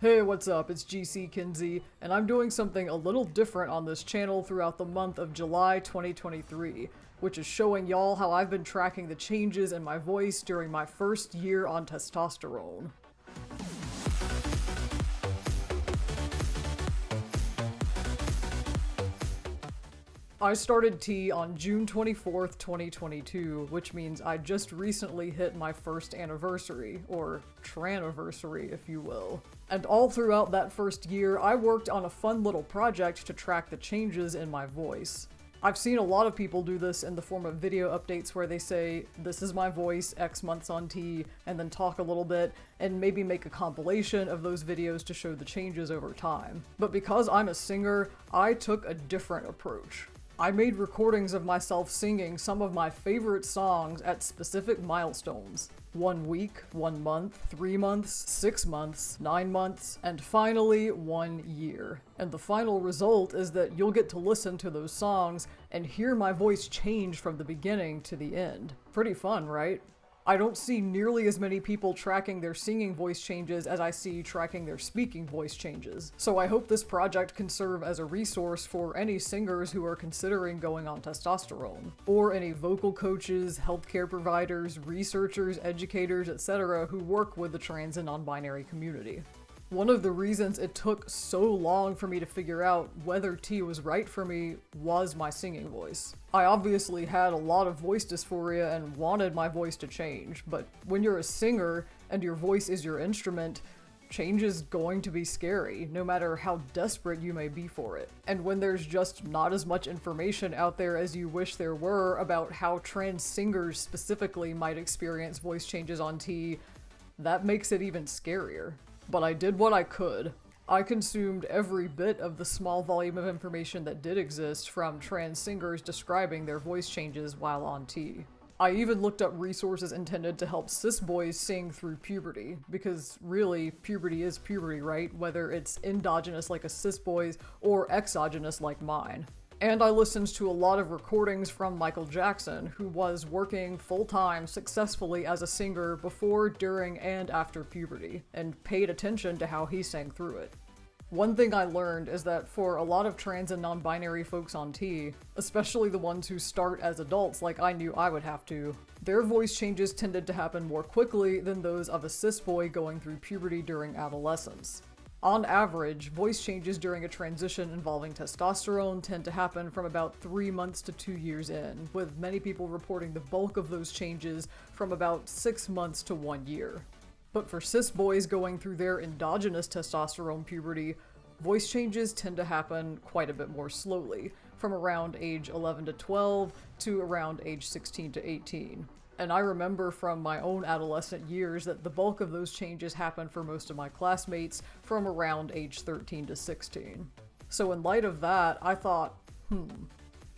Hey, what's up? It's GC Kinsey, and I'm doing something a little different on this channel throughout the month of July 2023, which is showing y'all how I've been tracking the changes in my voice during my first year on testosterone. I started T on June 24th, 2022, which means I just recently hit my first anniversary, or traniversary if you will. And all throughout that first year, I worked on a fun little project to track the changes in my voice. I've seen a lot of people do this in the form of video updates where they say, this is my voice, X months on T, and then talk a little bit, and maybe make a compilation of those videos to show the changes over time. But because I'm a singer, I took a different approach. I made recordings of myself singing some of my favorite songs at specific milestones. 1 week, 1 month, 3 months, 6 months, 9 months, and finally 1 year. And the final result is that you'll get to listen to those songs and hear my voice change from the beginning to the end. Pretty fun, right? I don't see nearly as many people tracking their singing voice changes as I see tracking their speaking voice changes. So I hope this project can serve as a resource for any singers who are considering going on testosterone, or any vocal coaches, healthcare providers, researchers, educators, etc. who work with the trans and non-binary community. One of the reasons it took so long for me to figure out whether T was right for me was my singing voice. I obviously had a lot of voice dysphoria and wanted my voice to change, but when you're a singer and your voice is your instrument, change is going to be scary, no matter how desperate you may be for it. And when there's just not as much information out there as you wish there were about how trans singers specifically might experience voice changes on T, that makes it even scarier. But I did what I could. I consumed every bit of the small volume of information that did exist from trans singers describing their voice changes while on T. I even looked up resources intended to help cis boys sing through puberty, because really, puberty is puberty, right? Whether it's endogenous like a cis boy's or exogenous like mine. And I listened to a lot of recordings from Michael Jackson, who was working full-time successfully as a singer before, during, and after puberty, and paid attention to how he sang through it. One thing I learned is that for a lot of trans and non-binary folks on T, especially the ones who start as adults like I knew I would have to, their voice changes tended to happen more quickly than those of a cis boy going through puberty during adolescence. On average, voice changes during a transition involving testosterone tend to happen from about 3 months to 2 years in, with many people reporting the bulk of those changes from about 6 months to 1 year. But for cis boys going through their endogenous testosterone puberty, voice changes tend to happen quite a bit more slowly, from around age 11 to 12 to around age 16 to 18. And I remember from my own adolescent years that the bulk of those changes happened for most of my classmates from around age 13 to 16. So in light of that, I thought,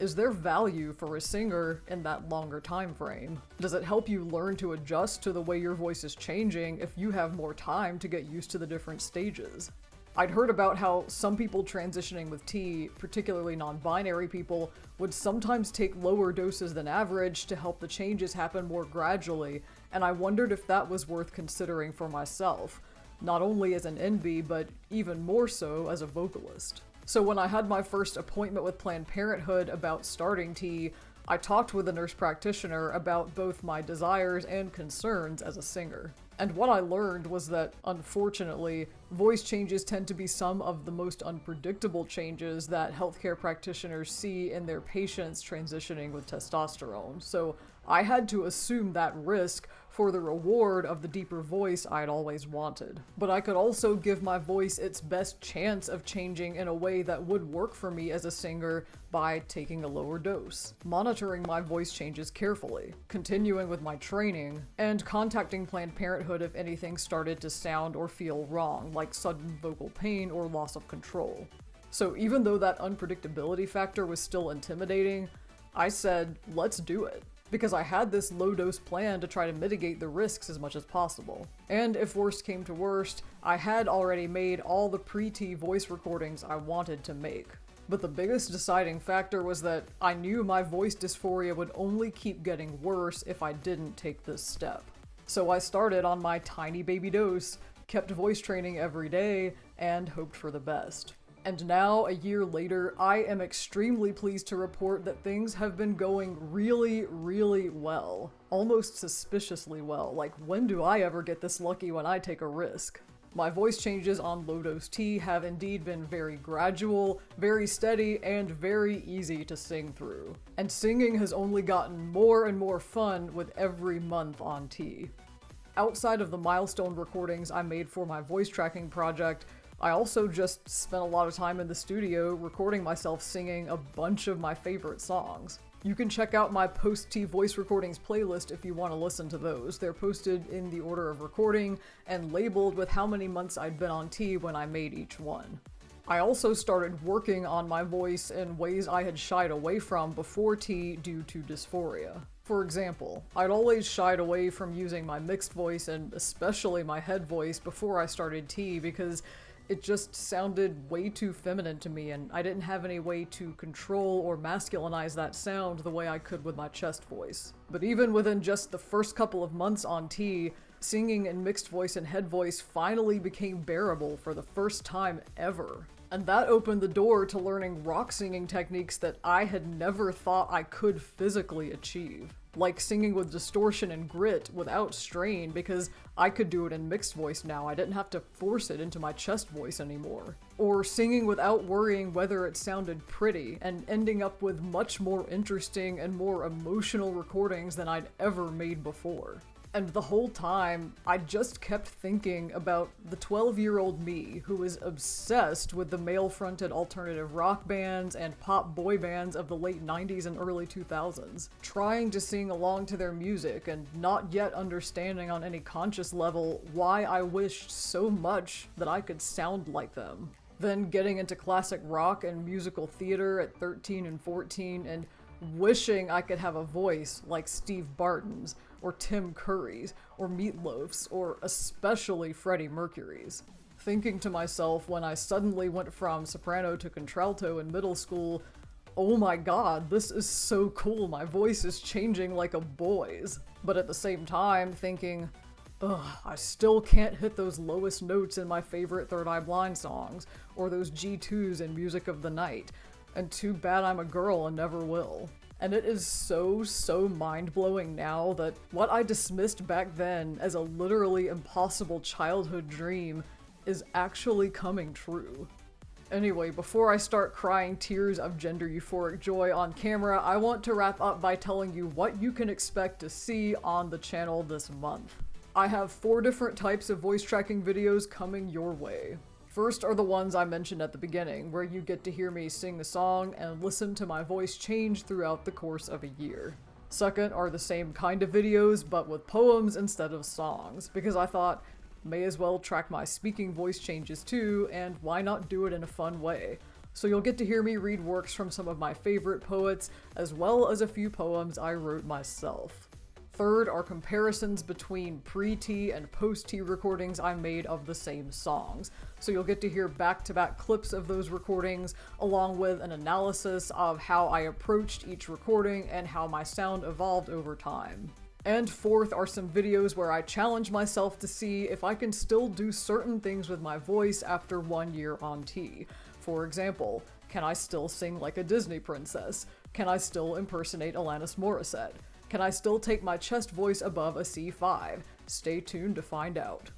is there value for a singer in that longer time frame? Does it help you learn to adjust to the way your voice is changing if you have more time to get used to the different stages? I'd heard about how some people transitioning with T, particularly non-binary people, would sometimes take lower doses than average to help the changes happen more gradually, and I wondered if that was worth considering for myself, not only as an NB, but even more so as a vocalist. So when I had my first appointment with Planned Parenthood about starting T, I talked with a nurse practitioner about both my desires and concerns as a singer. And what I learned was that, unfortunately, voice changes tend to be some of the most unpredictable changes that healthcare practitioners see in their patients transitioning with testosterone. So I had to assume that risk for the reward of the deeper voice I'd always wanted. But I could also give my voice its best chance of changing in a way that would work for me as a singer by taking a lower dose, monitoring my voice changes carefully, continuing with my training, and contacting Planned Parenthood if anything started to sound or feel wrong, like sudden vocal pain or loss of control. So even though that unpredictability factor was still intimidating, I said, let's do it, because I had this low-dose plan to try to mitigate the risks as much as possible. And if worst came to worst, I had already made all the pre-T voice recordings I wanted to make. But the biggest deciding factor was that I knew my voice dysphoria would only keep getting worse if I didn't take this step. So I started on my tiny baby dose, kept voice training every day, and hoped for the best. And now, a year later, I am extremely pleased to report that things have been going really, really well. Almost suspiciously well. Like, when do I ever get this lucky when I take a risk? My voice changes on low-dose tea have indeed been very gradual, very steady, and very easy to sing through. And singing has only gotten more and more fun with every month on tea. Outside of the milestone recordings I made for my voice tracking project, I also just spent a lot of time in the studio recording myself singing a bunch of my favorite songs. You can check out my post-tea voice recordings playlist if you want to listen to those. They're posted in the order of recording and labeled with how many months I'd been on tea when I made each one. I also started working on my voice in ways I had shied away from before tea due to dysphoria. For example, I'd always shied away from using my mixed voice and especially my head voice before I started tea because it just sounded way too feminine to me, and I didn't have any way to control or masculinize that sound the way I could with my chest voice. But even within just the first couple of months on tea, singing in mixed voice and head voice finally became bearable for the first time ever. And that opened the door to learning rock singing techniques that I had never thought I could physically achieve. Like singing with distortion and grit without strain because I could do it in mixed voice now. I didn't have to force it into my chest voice anymore. Or singing without worrying whether it sounded pretty and ending up with much more interesting and more emotional recordings than I'd ever made before. And the whole time, I just kept thinking about the 12-year-old me who was obsessed with the male-fronted alternative rock bands and pop boy bands of the late 90s and early 2000s, trying to sing along to their music and not yet understanding on any conscious level why I wished so much that I could sound like them. Then getting into classic rock and musical theater at 13 and 14 and wishing I could have a voice like Steve Barton's, or Tim Curry's, or Meatloaf's, or especially Freddie Mercury's. Thinking to myself when I suddenly went from soprano to contralto in middle school, oh my god, this is so cool, my voice is changing like a boy's. But at the same time thinking, ugh, I still can't hit those lowest notes in my favorite Third Eye Blind songs, or those G2s in Music of the Night, and too bad I'm a girl and never will. And it is so mind-blowing now that what I dismissed back then as a literally impossible childhood dream is actually coming true. Anyway, before I start crying tears of gender euphoric joy on camera, I want to wrap up by telling you what you can expect to see on the channel this month. I have 4 different types of voice tracking videos coming your way. First are the ones I mentioned at the beginning, where you get to hear me sing the song and listen to my voice change throughout the course of a year. Second are the same kind of videos, but with poems instead of songs, because I thought, may as well track my speaking voice changes too, and why not do it in a fun way? So you'll get to hear me read works from some of my favorite poets, as well as a few poems I wrote myself. Third are comparisons between pre-tea and post-tea recordings I made of the same songs. So you'll get to hear back-to-back clips of those recordings, along with an analysis of how I approached each recording and how my sound evolved over time. And fourth are some videos where I challenge myself to see if I can still do certain things with my voice after 1 year on tea. For example, can I still sing like a Disney princess? Can I still impersonate Alanis Morissette? Can I still take my chest voice above a C5? Stay tuned to find out.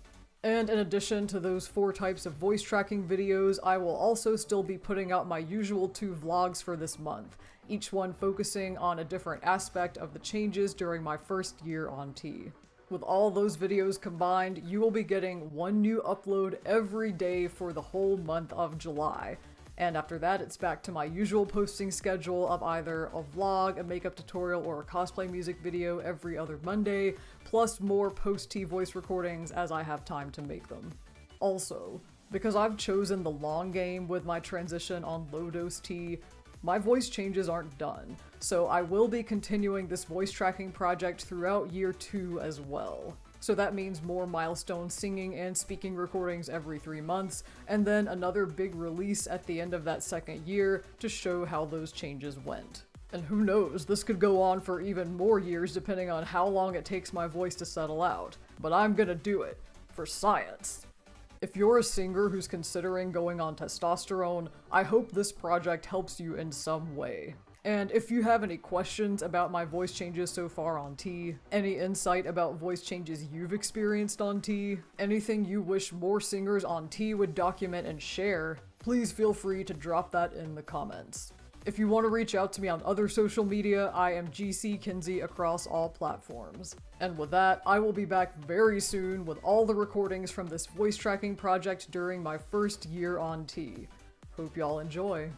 And in addition to those 4 types of voice tracking videos, I will also still be putting out my usual 2 vlogs for this month, each one focusing on a different aspect of the changes during my first year on tea. With all those videos combined, you will be getting 1 new upload every day for the whole month of July. And after that, it's back to my usual posting schedule of either a vlog, a makeup tutorial, or a cosplay music video every other Monday, plus more post-tea voice recordings as I have time to make them. Also, because I've chosen the long game with my transition on low-dose tea, my voice changes aren't done, so I will be continuing this voice tracking project throughout year 2 as well. So that means more milestone singing and speaking recordings every 3 months, and then another big release at the end of that second year to show how those changes went. And who knows, this could go on for even more years depending on how long it takes my voice to settle out. But I'm gonna do it. For science. If you're a singer who's considering going on testosterone, I hope this project helps you in some way. And if you have any questions about my voice changes so far on T, any insight about voice changes you've experienced on T, anything you wish more singers on T would document and share, please feel free to drop that in the comments. If you want to reach out to me on other social media, I am GC Kinsey across all platforms. And with that, I will be back very soon with all the recordings from this voice tracking project during my first year on T. Hope y'all enjoy.